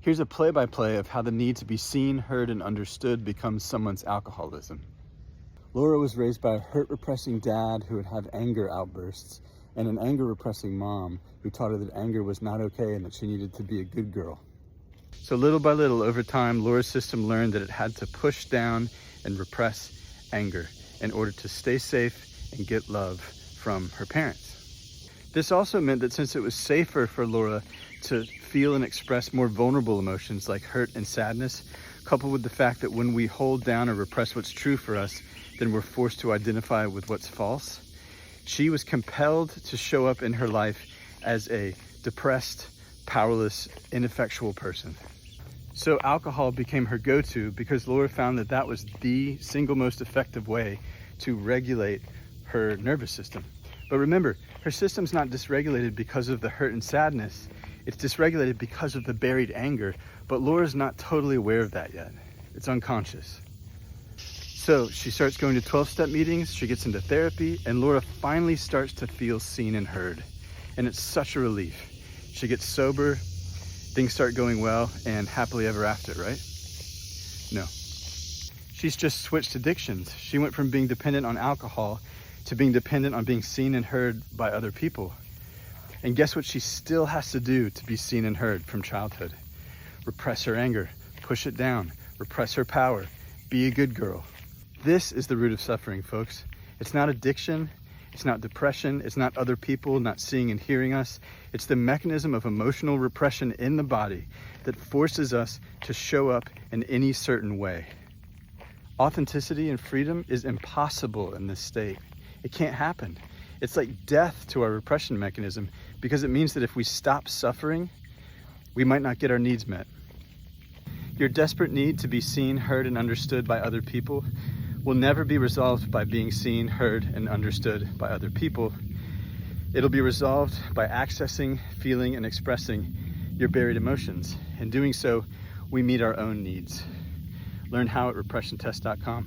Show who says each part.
Speaker 1: Here's a play-by-play of how the need to be seen, heard, and understood becomes someone's alcoholism. Laura was raised by a hurt-repressing dad who would have anger outbursts, and an anger-repressing mom who taught her that anger was not okay and that she needed to be a good girl. So little by little, over time, Laura's system learned that it had to push down and repress anger in order to stay safe and get love from her parents. This also meant that since it was safer for Laura to feel and express more vulnerable emotions like hurt and sadness, coupled with the fact that when we hold down or repress what's true for us, then we're forced to identify with what's false, she was compelled to show up in her life as a depressed, powerless, ineffectual person. So alcohol became her go-to because Laura found that that was the single most effective way to regulate her nervous system. But remember, her system's not dysregulated because of the hurt and sadness. It's dysregulated because of the buried anger, but Laura's not totally aware of that yet. It's unconscious. So she starts going to 12-step meetings, she gets into therapy, and Laura finally starts to feel seen and heard. And it's such a relief. She gets sober, things start going well, and happily ever after, right? No. She's just switched addictions. She went from being dependent on alcohol to being dependent on being seen and heard by other people. And guess what she still has to do to be seen and heard from childhood? Repress her anger, push it down, repress her power, be a good girl. This is the root of suffering, folks. It's not addiction, it's not depression, it's not other people not seeing and hearing us. It's the mechanism of emotional repression in the body that forces us to show up in any certain way. Authenticity and freedom is impossible in this state. It can't happen. It's like death to our repression mechanism because it means that if we stop suffering, we might not get our needs met. Your desperate need to be seen, heard, and understood by other people will never be resolved by being seen, heard, and understood by other people. It'll be resolved by accessing, feeling, and expressing your buried emotions. In doing so, we meet our own needs. Learn how at repressiontest.com.